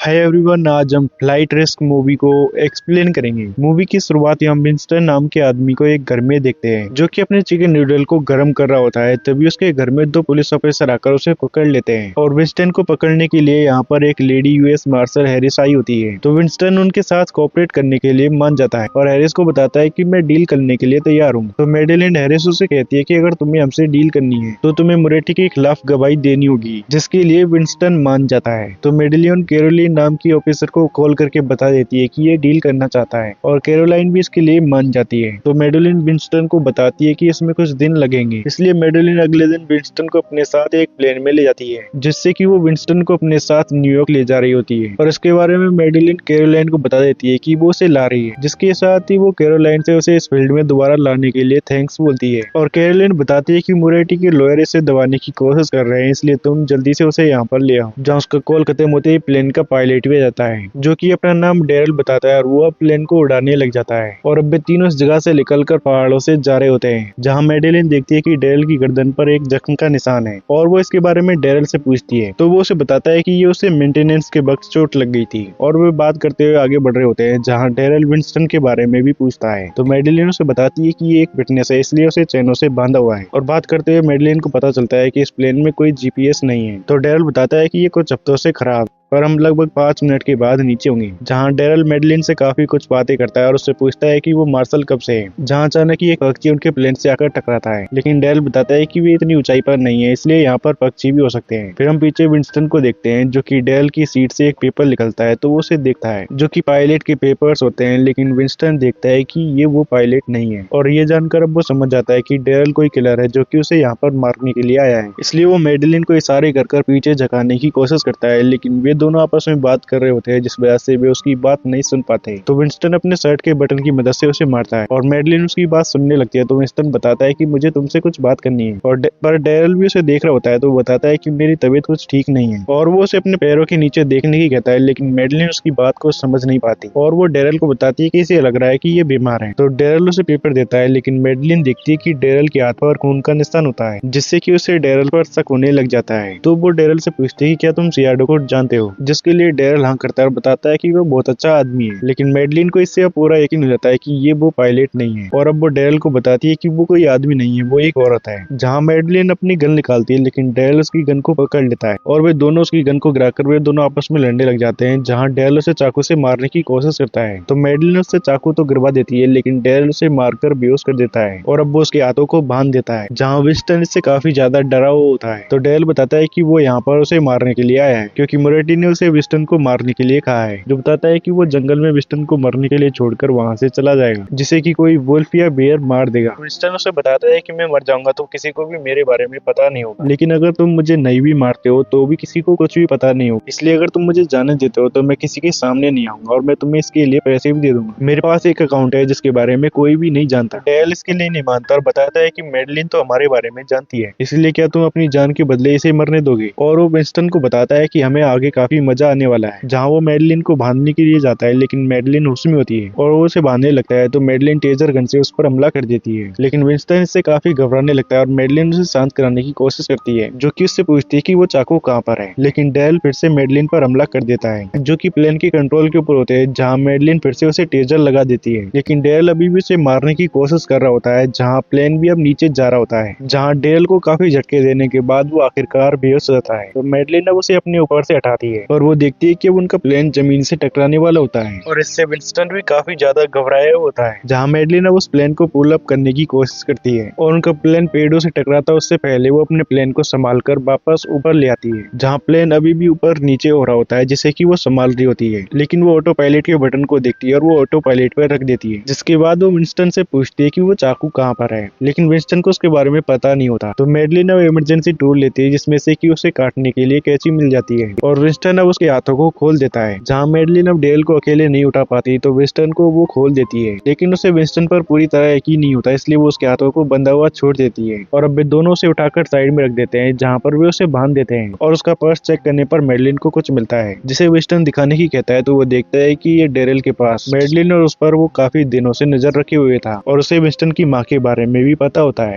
Hi everyone, आज हम flight risk movie को एक्सप्लेन करेंगे। मूवी की शुरुआत हम विंस्टन नाम के आदमी को एक घर में देखते हैं जो कि अपने चिकन नूडल को गर्म कर रहा होता है। तभी उसके घर में दो पुलिस ऑफिसर आकर उसे पकड़ लेते हैं और विंस्टन को पकड़ने के लिए यहाँ पर एक लेडी यूएस मार्शल हैरिस आई होती है। तो विंस्टन उनके साथ कोऑपरेट करने के लिए मान जाता है और हैरिस को बताता है कि मैं डील करने के लिए तैयार हूँ। तो मेडेलिन हैरिस उसे कहती है कि अगर तुम्हें हमसे डील करनी है तो तुम्हें मोरेटी के खिलाफ गवाही देनी होगी, जिसके लिए विंस्टन मान जाता है। तो मेडेलिन कैरोलिन नाम की ऑफिसर को कॉल करके बता देती है कि ये डील करना चाहता है और कैरोलाइन भी इसके लिए मान जाती है। तो मेडेलिन विंस्टन को बताती है कि इसमें कुछ दिन लगेंगे, इसलिए मेडेलिन अगले दिन विंस्टन को अपने साथ एक प्लेन में ले जाती है जिससे कि वो विंस्टन को अपने साथ न्यूयॉर्क ले जा रही होती है। और इसके बारे में मेडेलिन कैरोलाइन को बता देती है कि वो उसे ला रही है, जिसके साथ ही वो कैरोलाइन से उसे इस फील्ड में दोबारा लाने के लिए थैंक्स बोलती है। और कैरोलाइन बताती है कि मोरेटी के लॉयर इसे दबाने की कोशिश कर रहे हैं, इसलिए तुम जल्दी से उसे यहाँ पर ले आओ। जहाँ उसका कॉल खत्म होते ही प्लेन का पायलट भी जाता है जो कि अपना नाम डेरल बताता है और वो प्लेन को उड़ाने लग जाता है। और अब वे तीनों इस जगह से निकलकर पहाड़ों से जा रहे होते हैं, जहाँ मेडेलिन देखती है कि डेरल की गर्दन पर एक जख्म का निशान है और वो इसके बारे में डेरल से पूछती है। तो वो उसे बताता है कि ये उसे मेंटेनेंस के वक्त चोट लग गई थी। और वे बात करते हुए आगे बढ़ रहे होते हैं, जहाँ डेरल विंस्टन के बारे में भी पूछता है। तो मेडेलिन उसे बताती है कि ये एक फिटनेस है, इसलिए उसे चैनों से बांधा हुआ है। और बात करते हुए मेडेलिन को पता चलता है कि इस प्लेन में कोई जीपीएस नहीं है। तो डेरल बताता है कि ये कुछ हफ्तों से खराब और हम लगभग 5 मिनट के बाद नीचे होंगे। जहाँ डेरल मेडेलिन से काफी कुछ बातें करता है और उससे पूछता है कि वो मार्शल कब से है। जहाँ अचानक ही एक पक्षी उनके प्लेन से आकर टकराता है, लेकिन डेरल बताता है कि वे इतनी ऊंचाई पर नहीं है, इसलिए यहाँ पर पक्षी भी हो सकते हैं। फिर हम पीछे विंस्टन को देखते हैं जो कि डेरल की सीट से एक पेपर निकलता है। तो वो उसे देखता है जो कि पायलट के पेपर्स होते हैं, लेकिन विंस्टन देखता है कि ये वो पायलट नहीं है। और ये जानकर अब वो समझ जाता है कि डेरल कोई किलर है जो कि उसे यहाँ पर मारने के लिए आया है। इसलिए वो मेडेलिन को इशारे कर पीछे झकाने की कोशिश करता है, लेकिन वे दोनों आपस में बात कर रहे होते हैं, जिस वजह से वे उसकी बात नहीं सुन पाते। तो विंस्टन अपने शर्ट के बटन की मदद से उसे मारता है और मेडेलिन उसकी बात सुनने लगती है। तो विंस्टन बताता है कि मुझे तुमसे कुछ बात करनी है पर डेरल भी उसे देख रहा होता है। तो वो बताता है कि मेरी तबीयत कुछ ठीक नहीं है और वो उसे अपने पैरों के नीचे देखने की कहता है, लेकिन मेडेलिन उसकी बात को समझ नहीं पाती और वो डेरल को बताती है कि इसे लग रहा है कि ये बीमार है। तो डेरल उसे पेपर देता है, लेकिन मेडेलिन देखती है कि डेरल के हाथ पर खून का निशान होता है, जिससे कि उसे डेरल पर शक होने लग जाता है। तो वो डेरल से पूछती है कि क्या तुम सियाडो को जानते हो, जिसके लिए डेरल हाँ करता है और बताता है कि वो बहुत अच्छा आदमी है। लेकिन मेडेलिन को इससे पूरा यकीन हो जाता है कि ये वो पायलट नहीं है और अब वो डेरल को बताती है कि वो कोई आदमी नहीं है, वो एक औरत है। जहाँ मेडेलिन अपनी गन निकालती है, लेकिन डेरल उसकी गन को पकड़ लेता है और वे दोनों उसकी गन को गिराकर वे दोनों आपस में लड़ने लग जाते हैं। जहाँ डेरल उसे चाकू से मारने की कोशिश करता है, तो मेडेलिन उससे चाकू तो गिरवा देती है, लेकिन डेरल उसे मारकर बेहोश कर देता है और अब वो उसके हाथों को बांध देता है। जहाँ विंस्टन इससे काफी ज्यादा डरा हुआ होता है। तो डेरल बताता है कि वो यहाँ पर उसे मारने के लिए आया है, क्योंकि मोरेटी ने उसे विंस्टन को मारने के लिए कहा है, जो बताता है कि वो जंगल में विंस्टन को मरने के लिए छोड़कर वहां से चला जाएगा, जिसे कि कोई वुल्फ या बेयर मार देगा। विंस्टन उसे बताता है कि मैं मर जाऊंगा तो किसी को भी मेरे बारे में पता नहीं होगा, लेकिन अगर तुम मुझे नहीं भी मारते हो तो भी किसी को कुछ भी पता नहीं होगा, इसलिए अगर तुम मुझे जाने देते हो तो मैं किसी के सामने नहीं आऊंगा और मैं तुम्हें इसके लिए पैसे भी दे दूंगा। मेरे पास एक अकाउंट है जिसके बारे में कोई भी नहीं जानता। डेल इसके लिए नहीं मानता और बताता है कि मेडेलिन तो हमारे बारे में जानती है, इसलिए क्या तुम अपनी जान के बदले इसे मरने दोगे। और वो विंस्टन को बताता है कि हमें आगे काफी मजा आने वाला है। जहाँ वो मेडेलिन को बांधने के लिए जाता है, लेकिन मेडेलिन होश में होती है और वो उसे बांधने लगता है। तो मेडेलिन टेजर गन से उस पर हमला कर देती है, लेकिन विंस्टन इससे काफी घबराने लगता है और मेडेलिन उसे शांत कराने की कोशिश करती है, जो कि उससे पूछती है कि वो चाकू कहाँ पर है। लेकिन डेल फिर से मेडेलिन पर हमला कर देता है, जो कि प्लेन के कंट्रोल के ऊपर होते हैं। जहाँ मेडेलिन फिर से उसे टेजर लगा देती है, लेकिन डेल अभी भी उसे मारने की कोशिश कर रहा होता है। जहाँ प्लेन भी अब नीचे जा रहा होता है, जहाँ डेल को काफी झटके देने के बाद वो आखिरकार बेहोश हो जाता है। तो मेडेलिन अब उसे अपने ऊपर से हटाती है और वो देखती है कि अब उनका प्लेन जमीन से टकराने वाला होता है और इससे विंस्टन भी काफी ज्यादा घबराया होता है। जहाँ मेडेलिन अब उस प्लेन को पुल अप करने की कोशिश करती है और उनका प्लेन पेड़ों से टकराता उससे पहले वो अपने प्लेन को संभालकर वापस ऊपर ले आती है। जहाँ प्लेन अभी भी ऊपर नीचे हो रहा होता है, जिसे कि वो संभाल रही होती है, लेकिन वो ऑटो पायलट के बटन को देखती है और वो ऑटो पायलट पर रख देती है। जिसके बाद वो विंस्टन से पूछती है कि वो चाकू कहाँ पर है, लेकिन विंस्टन को उसके बारे में पता नहीं होता। तो मेडेलिन अब इमरजेंसी टूल लेती है, जिसमें से कि उसे काटने के लिए कैंची मिल जाती है और विंस्टन अब उसके हाथों को खोल देता है। जहाँ मेडेलिन अब डेल को अकेले नहीं उठा पाती, तो विंस्टन को वो खोल देती है, लेकिन उसे विंस्टन पर पूरी तरह यकीन नहीं होता, इसलिए वो उसके हाथों को बंधा हुआ छोड़ देती है और अब वे दोनों से उठाकर साइड में रख देते हैं, जहाँ पर वे उसे बांध देते हैं। और उसका पर्स चेक करने पर मेडेलिन को कुछ मिलता है, जिसे विंस्टन दिखाने की कहता है। तो वो देखता है कि ये डेरेल के पास मेडेलिन और उस पर वो काफी दिनों से नजर रखे हुए था और उसे विंस्टन की माँ के बारे में भी पता होता है।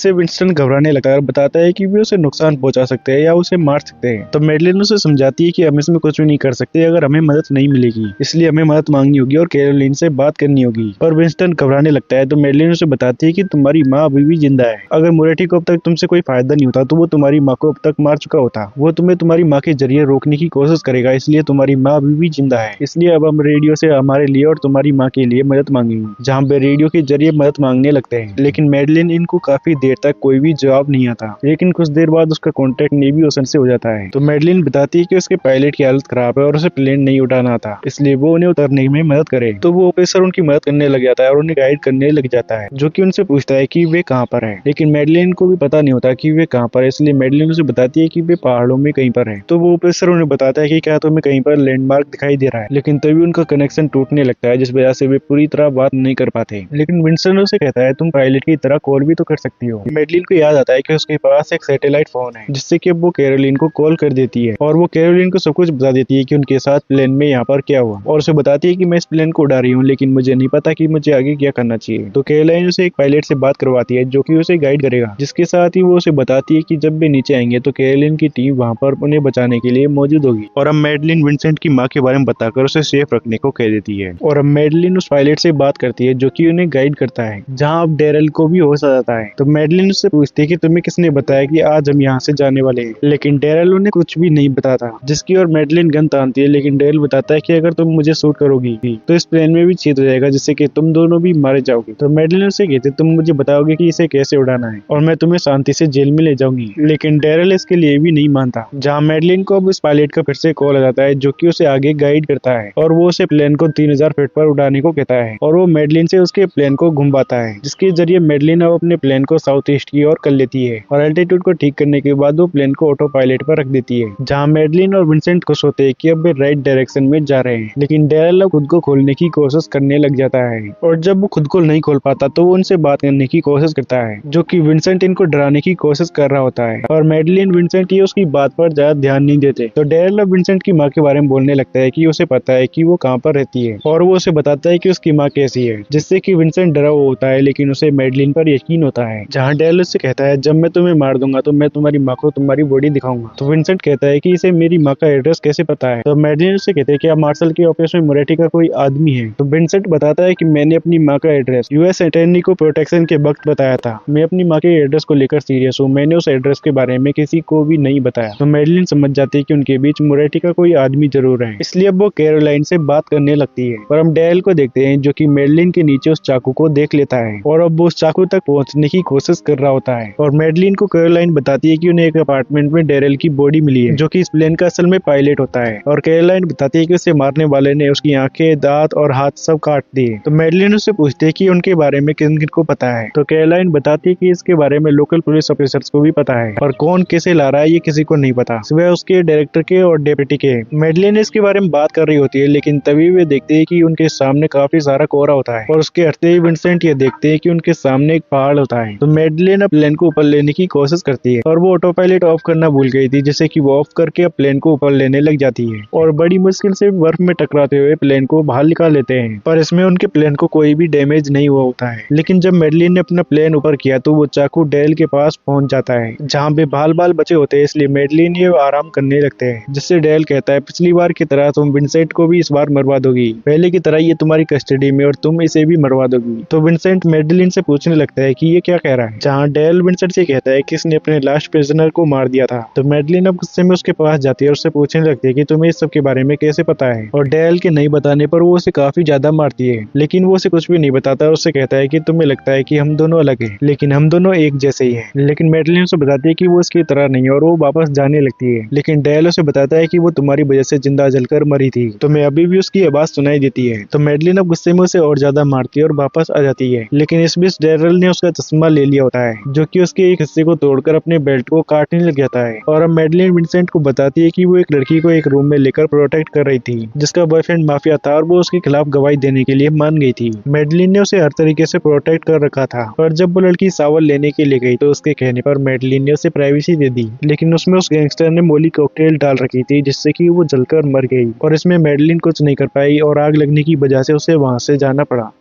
जिससे विंस्टन घबराने लगता है और बताता है कि वे उसे नुकसान पहुंचा सकते हैं या उसे मार सकते हैं। तो मैडलिन उसे समझाती है कि हम इसमें कुछ भी नहीं कर सकते अगर हमें मदद नहीं मिलेगी, इसलिए हमें मदद मांगनी होगी और कैरोलिन से बात करनी होगी। और विंस्टन घबराने लगता है तो मैडलिन उसे बताती है कि तुम्हारी माँ अभी भी जिंदा है। अगर मोरेटी को अब तक तुमसे कोई फायदा नहीं होता तो वो तुम्हारी माँ को अब तक मार चुका होता। वो तुम्हें तुम्हारी माँ के जरिए रोकने की कोशिश करेगा, इसलिए तुम्हारी माँ अभी भी जिंदा है। इसलिए अब हम रेडियो से हमारे लिए और तुम्हारी माँ के लिए मदद मांगेंगे। जहाँ पे रेडियो के जरिए मदद मांगने लगते हैं, लेकिन मैडलिन इनको काफी देर तक कोई भी जवाब नहीं आता। लेकिन कुछ देर बाद उसका कॉन्टेक्ट नेवी ओशन से हो जाता है। तो मैडलिन बताती है कि उसके पायलट की हालत खराब है और उसे प्लेन नहीं उठाना आता, इसलिए वो उन्हें उतरने में मदद करे। तो वो ऑफिसर उनकी मदद करने लग जाता है और उन्हें गाइड करने लग जाता है, जो कि उनसे पूछता है कि वे कहाँ पर है। लेकिन मैडलिन को भी पता नहीं होता कि वे कहाँ पर है, इसलिए मैडलिन उसे बताती है कि वे पहाड़ों में कहीं पर है। तो वो ऑफिसर उन्हें बताता है कि क्या तुम्हें कहीं पर लैंडमार्क दिखाई दे रहा है। लेकिन तभी उनका कनेक्शन टूटने लगता है, जिस वजह से वे पूरी तरह बात नहीं कर पाते। लेकिन विंस्टन उसे कहता है तुम पायलट की तरह कॉल भी तो कर सकती हो। मैडलिन को याद आता है कि उसके पास एक सैटेलाइट फोन है, जिससे कि वो कैरोलिन को कॉल कर देती है और वो कैरोलिन को सब कुछ बता देती है कि उनके साथ प्लेन में यहाँ पर क्या हुआ, और उसे बताती है कि मैं इस प्लेन को उड़ा रही हूँ लेकिन मुझे नहीं पता कि मुझे आगे क्या करना चाहिए। तो कैरोलिन उसे एक पायलट से बात करवाती है जो कि उसे गाइड करेगा, जिसके साथ ही वो उसे बताती है कि जब वे नीचे आएंगे तो कैरोलिन की टीम वहाँ पर उन्हें बचाने के लिए मौजूद होगी। और अब मैडलिन विंसेंट की माँ के बारे में बताकर उसे सेफ रखने को कह देती है। और अब मैडलिन उस पायलट से बात करती है जो कि उन्हें गाइड करता है, जहाँ अब डेरल को भी होश आ जाता है। तो मैडलिन उससे पूछती है कि तुम्हें किसने बताया कि आज हम यहाँ से जाने वाले हैं। लेकिन डेरल उन्हें कुछ भी नहीं बताता, जिसकी और मैडलिन गन तानती है। लेकिन डेरल बताता है कि अगर तुम मुझे शूट करोगी तो इस प्लेन में भी छेद हो जाएगा, जिससे कि तुम दोनों भी मारे जाओगे। तो मैडलिन उसे कहती है तुम मुझे बताओगे कि इसे कैसे उड़ाना है और मैं तुम्हें शांति से जेल में ले जाऊंगी। लेकिन डेरल इसके लिए भी नहीं मानता, जहाँ मैडलिन को अब इस पायलट का फिर से कॉल आ जाता है जो कि उसे आगे गाइड करता है और वो उसे प्लेन को 3000 फीट पर उड़ाने को कहता है। और वो मैडलिन से उसके प्लेन को घुमाता है, जिसके जरिए मैडलिन अब अपने प्लेन को साउथ ईस्ट की ओर कर लेती है। और एल्टीट्यूड को ठीक करने के बाद वो प्लेन को ऑटो पायलट पर रख देती है, जहाँ मैडलिन और विंसेंट खुश होते हैं कि अब वे राइट डायरेक्शन में जा रहे हैं। लेकिन डेरल अब खुद को खोलने की कोशिश करने लग जाता है, और जब वो खुद को नहीं खोल पाता तो वो उनसे बात करने की कोशिश करता है, जो कि विंसेंट इनको डराने की कोशिश कर रहा होता है। और मैडलिन विंसेंट ये उसकी बात पर ज्यादा ध्यान नहीं देते। तो डेरल अब विंसेंट की माँ के बारे में बोलने लगता है कि उसे पता है कि वो कहाँ पर रहती है, और वो उसे बताता है कि उसकी माँ कैसी है, जिससे कि विंसेंट डरा हुआ होता है लेकिन उसे मैडलिन पर यकीन होता है। जहाँ डेरल उससे कहता है जब मैं तुम्हें मार दूंगा तो मैं तुम्हारी माँ को तुम्हारी बॉडी दिखाऊंगा। तो विंसेंट कहता है कि इसे मेरी माँ का एड्रेस कैसे पता है। तो मैडलिन उससे कहते हैं कि आप मार्शल के ऑफिस में मोरेटी का कोई आदमी है। तो विंसेंट बताता है कि मैंने अपनी माँ का एड्रेस यूएस अटॉर्नी को प्रोटेक्शन के वक्त बताया था। मैं अपनी माँ के एड्रेस को लेकर सीरियस हूँ, मैंने उस एड्रेस के बारे में किसी को भी नहीं बताया। तो मैडलिन समझ जाती है कि उनके बीच मोरेटी का कोई आदमी जरूर है, इसलिए अब वो कैरोलाइन से बात करने लगती है। और हम डेरल को देखते हैं जो कि मैडलिन के नीचे उस चाकू को देख लेता है, और अब वो उस चाकू तक पहुंचने की कोशिश कर रहा होता है। और मैडलिन को कैरोलाइन बताती है कि उन्हें एक अपार्टमेंट में डेरल की बॉडी मिली है, जो कि इस प्लेन का असल में पायलट होता है। और कैरोलाइन बताती है कि उसे मारने वाले ने उसकी आंखें, दांत और हाथ सब काट दिए। तो मैडलिन उससे पूछती है कि उनके बारे में किन किन को पता है। तो कैरोलाइन बताती है कि इसके बारे में लोकल पुलिस ऑफिसर्स को भी पता है, और कौन कैसे ला रहा है ये किसी को नहीं पता, सिवाय उसके डायरेक्टर के और डेप्यूटी के। मैडलिन इसके बारे में बात कर रही होती है, लेकिन तभी वे देखते हैं कि उनके सामने काफी सारा कोहरा होता है, और उसके हटते ही विंसेंट ये देखते हैं कि उनके सामने एक पहाड़ होता है। तो मैडलिन अब प्लेन को ऊपर लेने की कोशिश करती है, और वो ऑटो पायलट ऑफ करना भूल गई थी, जिससे कि वो ऑफ करके अब प्लेन को ऊपर लेने लग जाती है, और बड़ी मुश्किल से बर्फ में टकराते हुए प्लेन को बाहर निकाल लेते हैं। पर इसमें उनके प्लेन को कोई भी डैमेज नहीं हुआ होता है। लेकिन जब मैडलिन ने अपना प्लेन ऊपर किया तो वो चाकू डेरल के पास पहुंच जाता है, जहाँ पे बाल बाल बचे होते हैं, इसलिए मैडलिन ये आराम करने लगते हैं। जिससे डेरल कहता है पिछली बार की तरह तुम विंसेंट को भी इस बार मरवा दोगी, पहले की तरह ये तुम्हारी कस्टडी में और तुम इसे भी मरवा दोगी। तो विंसेंट मैडलिन से पूछने लगता है कि ये क्या कह रहा है, जहाँ डेरल विंसेंट से कहता है कि इसने अपने लास्ट प्रिजनर को मार दिया था। तो मैडलिन अब गुस्से में उसके पास जाती है और उससे पूछने लगती है कि तुम्हें इस सब के बारे में कैसे पता है। और डेरल के नहीं बताने पर वो उसे काफी ज्यादा मारती है, लेकिन वो उसे कुछ भी नहीं बताता और उससे कहता है कि तुम्हें लगता है कि हम दोनों अलग हैं, लेकिन हम दोनों एक जैसे ही हैं। लेकिन मैडलिन उसे बताती है कि वो उसकी तरह नहीं है, और वो वापस जाने लगती है। लेकिन डेरल उसे बताता है कि वो तुम्हारी वजह से जिंदा जलकर मरी थी, तुम्हें अभी भी उसकी आवाज सुनाई देती है। तो मैडलिन अब गुस्से में उसे और ज्यादा मारती है और वापस आ जाती है। लेकिन इस बीच डेरल ने उसका चश्मा ले लिया होता है, जो कि उसके एक हिस्से को तोड़कर अपने बेल्ट को काटने लग जाता है। और अब मैडलिन विंसेंट को बताती है कि वो एक लड़की को एक रूम में लेकर प्रोटेक्ट कर रही थी, जिसका बॉयफ्रेंड माफिया था, और वो उसके खिलाफ गवाही देने के लिए मान गई थी। मैडलिन ने उसे हर तरीके से प्रोटेक्ट कर रखा था, और जब वो लड़की सावल लेने के लिए गई तो उसके कहने पर मैडलिन ने उसे प्राइवेसी दे दी, लेकिन उसमें उस गैंगस्टर ने मोली कॉकटेल डाल रखी थी, जिससे कि वो जलकर मर गई। और इसमें मैडलिन कुछ नहीं कर पाई और आग लगने की वजह से उसे वहां से जाना पड़ा।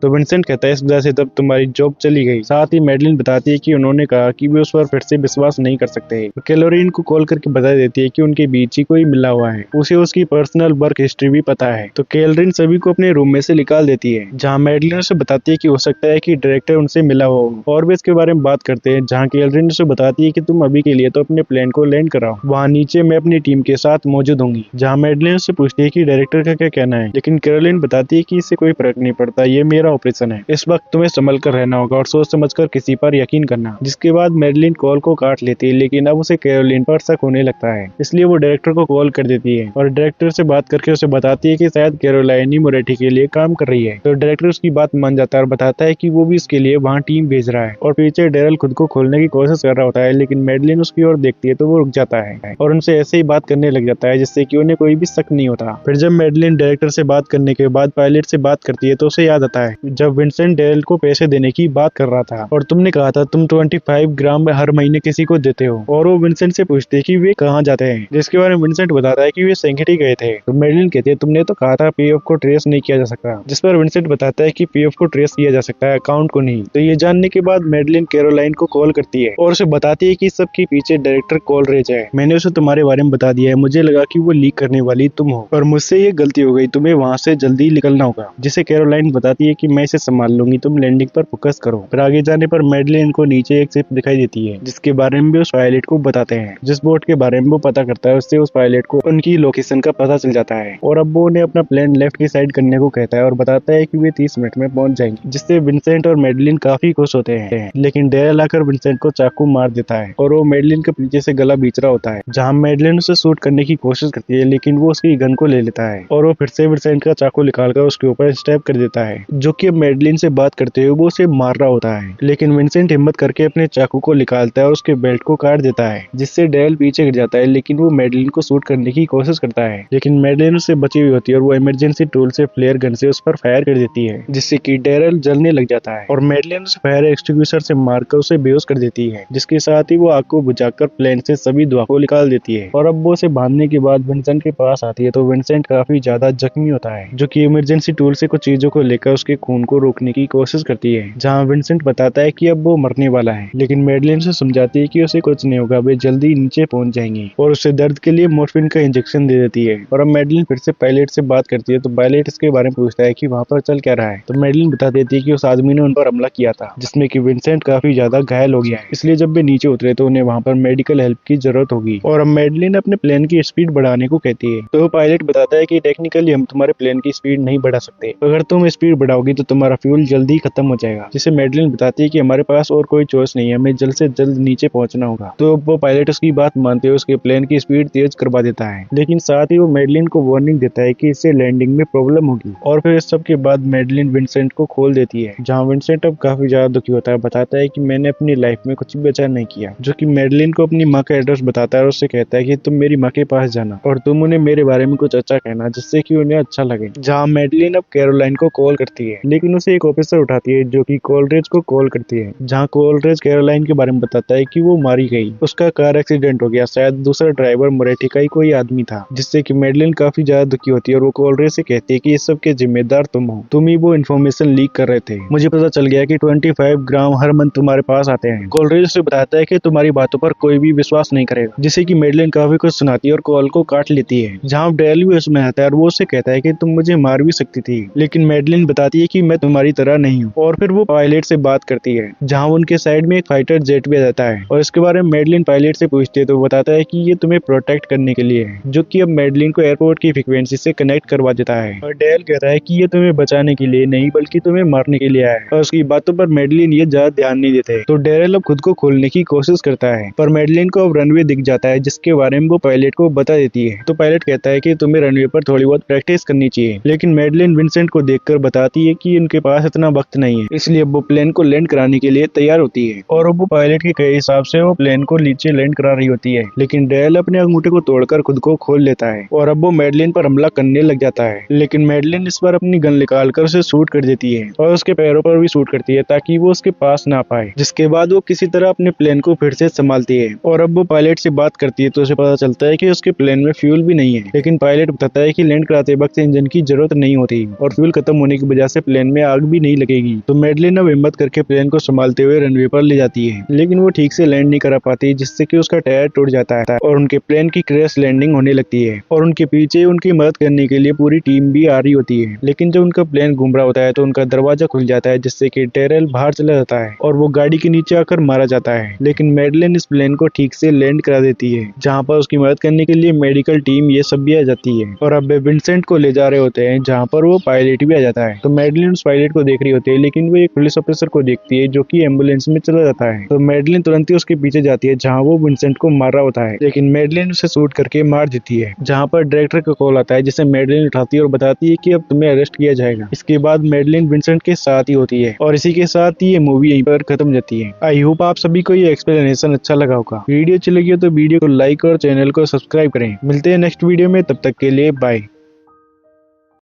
तो विंसेंट कहता है इस वजह से तब तुम्हारी जॉब चली गई। साथ ही मैडलिन बताती है कि उन्होंने कहा कि वे उस पर फिर से विश्वास नहीं कर सकते। कैलोरीन को कॉल करके बता देती है कि उनके बीच ही कोई मिला हुआ है, उसे उसकी पर्सनल वर्क हिस्ट्री भी पता है। तो कैलोरीन सभी को अपने रूम में से निकाल देती है, जहाँ मैडलिन उसे बताती है कि हो सकता है कि डायरेक्टर उनसे मिला हो, और वे इसके बारे में बात करते हैं। जहाँ कैलोरीन उसे बताती है कि तुम अभी के लिए तो अपने प्लेन को लैंड कराओ, वहाँ नीचे मैं अपनी टीम के साथ मौजूद होंगी। जहाँ मैडलिन उससे पूछती है कि डायरेक्टर का क्या कहना है, लेकिन कैरोलिन बताती है कि इससे कोई फर्क नहीं पड़ता, ये मेरा ऑपरेशन है, इस वक्त तुम्हें संभल कर रहना होगा और सोच समझकर किसी पर यकीन करना। जिसके बाद मैडलिन कॉल को काट लेती है, लेकिन अब उसे कैरोलिन पर शक होने लगता है, इसलिए वो डायरेक्टर को कॉल कर देती है और डायरेक्टर से बात करके उसे बताती है कि शायद कैरोलाइन ही मोरेटी के लिए काम कर रही है। तो डायरेक्टर उसकी बात मान जाता है और बताता है कि वो भी इसके लिए वहाँ टीम भेज रहा है। और पीछे डेरल खुद को खोलने की कोशिश कर रहा होता है, लेकिन मैडलिन उसकी ओर देखती है तो वो रुक जाता है और उनसे ऐसे ही बात करने लग जाता है जिससे कि उन्हें कोई भी शक नहीं होता। फिर जब मैडलिन डायरेक्टर से बात करने के बाद पायलट से बात करती है तो उसे याद आता है जब विंसेंट डेरल को पैसे देने की बात कर रहा था और तुमने कहा था तुम 25 ग्राम हर महीने किसी को देते हो, और वो विंसेंट से पूछते हैं कि वे कहाँ जाते हैं, जिसके बारे में विंसेंट बताता है कि वे सेंगेटी गए थे। तो मैडलिन कहती है तुमने तो कहा था पीएफ को ट्रेस नहीं किया जा सकता, जिस पर विंसेंट बताता है कि पीएफ को ट्रेस किया जा सकता है, अकाउंट को नहीं। तो ये जानने के बाद मैडलिन कैरोलाइन को कॉल करती है और उसे बताती है कि सबके पीछे डायरेक्टर कॉलरेज है, मैंने उसे तुम्हारे बारे में बता दिया है, मुझे लगा कि वो लीक करने वाली तुम हो और मुझसे ये गलती हो गई, तुम्हें वहाँ से जल्दी निकलना होगा। जिसे कैरोलाइन बताती है कि मैं इसे संभाल लूंगी, तुम लैंडिंग पर फोकस करो। फिर आगे जाने पर मैडलिन को नीचे एक शिप दिखाई देती है जिसके बारे में भी उस पायलट को बताते हैं। जिस बोट के बारे में वो पता करता है उससे उस पायलट को उनकी लोकेशन का पता चल जाता है और अब वो उन्हें अपना प्लेन लेफ्ट की साइड करने को कहता है और बताता है कि वे 30 मिनट में पहुंच जाएंगे, जिससे विंसेंट और मैडलिन काफी खुश होते हैं। लेकिन डेरल आकर विंसेंट को चाकू मार देता है और वो मैडलिन के पीछे से गला बीच रहा होता है, जहाँ मैडलिन उसे शूट करने की कोशिश करती है, लेकिन वो उसकी गन को ले लेता है और वो फिर से विंसेंट का चाकू निकालकर उसके ऊपर स्टैब कर देता है, जो कि अब मैडलिन से बात करते हुए वो उसे मार रहा होता है। लेकिन विंसेंट हिम्मत करके अपने चाकू को निकालता है और उसके बेल्ट को काट देता है, जिससे डेरल पीछे गिर जाता है, लेकिन वो मैडलिन को शूट करने की कोशिश करता है, लेकिन मैडलिन उससे बची हुई होती है और वो इमरजेंसी टूल से फ्लेयर गन से उस पर फायर कर देती है, जिससे कि डेरल जलने लग जाता है और मैडलिन उसे फायर एक्सटिंग्विशर से मारकर उसे बेहोश कर देती है, जिसके साथ ही वो आग को बुझाकर प्लेन से सभी धुआं को निकाल देती है। और अब वो उसे बांधने के बाद विंसेंट के पास आती है तो विंसेंट काफी ज्यादा जख्मी होता है, जो कि इमरजेंसी टूल से कुछ चीजों को लेकर उसके खून को रोकने की कोशिश करती है, जहाँ विंसेंट बताता है कि अब वो मरने वाला है, लेकिन मैडलिन उसे समझाती है कि उसे कुछ नहीं होगा, वे जल्दी नीचे पहुंच जाएंगे और उसे दर्द के लिए मोर्फिन का इंजेक्शन दे देती है। और अब मैडलिन फिर से पायलट से बात करती है तो पायलट इसके बारे में पूछता है कि वहाँ पर चल क्या रहा है। तो मैडलिन बता देती है कि उस आदमी ने उन पर हमला किया था, जिसमें कि विंसेंट काफी ज्यादा घायल हो गया है, इसलिए जब वे नीचे उतरे तो उन्हें वहाँ पर मेडिकल हेल्प की जरूरत होगी। और अब मैडलिन अपने प्लेन की स्पीड बढ़ाने को कहती है, तो पायलट बताता है कि टेक्निकली हम तुम्हारे प्लेन की स्पीड नहीं बढ़ा सकते, अगर तुम स्पीड बढ़ाओगी तो तुम्हारा फ्यूल जल्दी खत्म हो जाएगा। जिसे मैडलिन बताती है कि हमारे पास और कोई चॉइस नहीं है, हमें जल्द से जल्द नीचे पहुंचना होगा। तो वो पायलट उसकी बात मानते हुए उसके प्लेन की स्पीड तेज करवा देता है, लेकिन साथ ही वो मैडलिन को वार्निंग देता है कि इससे लैंडिंग में प्रॉब्लम होगी। और फिर इस सब के बाद मैडलिन विंसेंट को खोल देती है, जहाँ विंसेंट अब काफी ज्यादा दुखी होता है, बताता है कि मैंने अपनी लाइफ में कुछ भी अच्छा नहीं किया, जो कि मैडलिन को अपनी माँ का एड्रेस बताता है और उससे कहता है कि तुम मेरी माँ के पास जाना और तुम उन्हें मेरे बारे में कुछ अच्छा कहना जिससे कि उन्हें अच्छा लगे। जहाँ मैडलिन अब कैरोलाइन को कॉल करती है, लेकिन उसे एक ऑफिसर उठाती है जो कि कॉलरेज को कॉल करती है, जहाँ कॉलरेज कैरोलाइन के बारे में बताता है कि वो मारी गई, उसका कार एक्सीडेंट हो गया, शायद दूसरा ड्राइवर मोरेटी का ही कोई आदमी था, जिससे कि मैडलिन काफी ज्यादा दुखी होती है और वो कॉलरेज से कहती है कि इस सब के जिम्मेदार तुम हो, तुम ही वो इन्फॉर्मेशन लीक कर रहे थे, मुझे पता चल गया कि 25 ग्राम हर मंथ तुम्हारे पास आते हैं। कॉलरेज से बताता है कि तुम्हारी बातों पर कोई भी विश्वास नहीं करेगा, जिससे कि मैडलिन काफी कुछ सुनाती है और कॉल को काट लेती है, जहाँ डेल भी उसमें आता है और वो उससे कहता है कि तुम मुझे मार भी सकती थी, लेकिन मैडलिन बताती है कि मैं तुम्हारी तरह नहीं हूँ। और फिर वो पायलट से बात करती है, जहाँ उनके साइड में एक फाइटर जेट भी रहता है और इसके बारे में मैडलिन पायलट से पूछती है तो वो बताता है कि ये तुम्हें प्रोटेक्ट करने के लिए है, जो कि अब मैडलिन को एयरपोर्ट की फ्रीक्वेंसी से कनेक्ट करवा देता है। और डेल कहता है कि ये तुम्हें बचाने के लिए नहीं बल्कि तुम्हें मारने के लिए आया है, और उसकी बातों पर मैडलिन ये ज्यादा ध्यान नहीं देते। तो डेरेल अब खुद को खोलने की कोशिश करता है, पर मैडलिन को अब रनवे दिख जाता है, जिसके बारे में वो पायलट को बता देती है। तो पायलट कहता है कि तुम्हें रनवे पर थोड़ी बहुत प्रैक्टिस करनी चाहिए, लेकिन मैडलिन विंसेंट को देखकर बताती है कि उनके पास इतना वक्त नहीं है, इसलिए वो प्लेन को लैंड कराने के लिए तैयार होती है और वो पायलट के कहे हिसाब से वो प्लेन को नीचे लैंड करा रही होती है। लेकिन डेरेल अपने अंगूठे को तोड़कर खुद को खोल लेता है और अब वो मैडलिन पर हमला करने लग जाता है, लेकिन मैडलिन इस बार अपनी गन निकालकर उसे शूट कर देती है और उसके पैरों पर भी शूट करती है ताकि वो उसके पास ना पाए, जिसके बाद वो किसी तरह अपने प्लेन को फिर से संभालती है। और अब वो पायलट से बात करती है तो उसे पता चलता है कि उसके प्लेन में फ्यूल भी नहीं है, लेकिन पायलट बताता है कि लैंड कराते वक्त इंजन की जरूरत नहीं होती और फ्यूल खत्म होने की वजह से प्लेन में आग भी नहीं लगेगी। तो मैडलिन अब हिम्मत करके प्लेन को संभालते हुए रनवे पर ले जाती है, लेकिन वो ठीक से लैंड नहीं कर पाती, जिससे कि उसका टायर टूट जाता है और उनके प्लेन की क्रैश लैंडिंग होने लगती है। और उनके पीछे उनकी मदद करने के लिए पूरी टीम भी आ रही होती है। लेकिन जब उनका प्लेन घूम रहा होता है तो उनका दरवाजा खुल जाता है, जिससे कि टेरल बाहर चला जाता है और वो गाड़ी के नीचे आकर मारा जाता है। लेकिन मैडलिन इस प्लेन को ठीक से लैंड करा देती है, जहाँ पर उसकी मदद करने के लिए मेडिकल टीम ये सब भी आ जाती है और अब वे विंसेंट को ले जा रहे होते हैं, जहाँ पर वो पायलट भी आ जाता है। तो मैडलिन उस पायलट को देख रही होती है, लेकिन वो एक पुलिस ऑफिसर को देखती है जो कि एम्बुलेंस में चला जाता है। तो मैडलिन तुरंत ही उसके पीछे जाती है, जहाँ वो विंसेंट को मार रहा होता है, लेकिन मैडलिन उसे शूट करके मार देती है। जहाँ पर डायरेक्टर का कॉल आता है, जिसे मैडलिन उठाती है और बताती है कि अब तुम्हें अरेस्ट किया जाएगा। इसके बाद मैडलिन विंसेंट के साथ ही होती है और इसी के साथ ही ये मूवी यहीं पर खत्म हो जाती है। आई होप आप सभी को ये एक्सप्लेनेशन अच्छा लगा होगा। वीडियो अच्छी लगी हो तो वीडियो को लाइक और चैनल को सब्सक्राइब करें। मिलते हैं नेक्स्ट वीडियो में, तब तक के लिए बाय।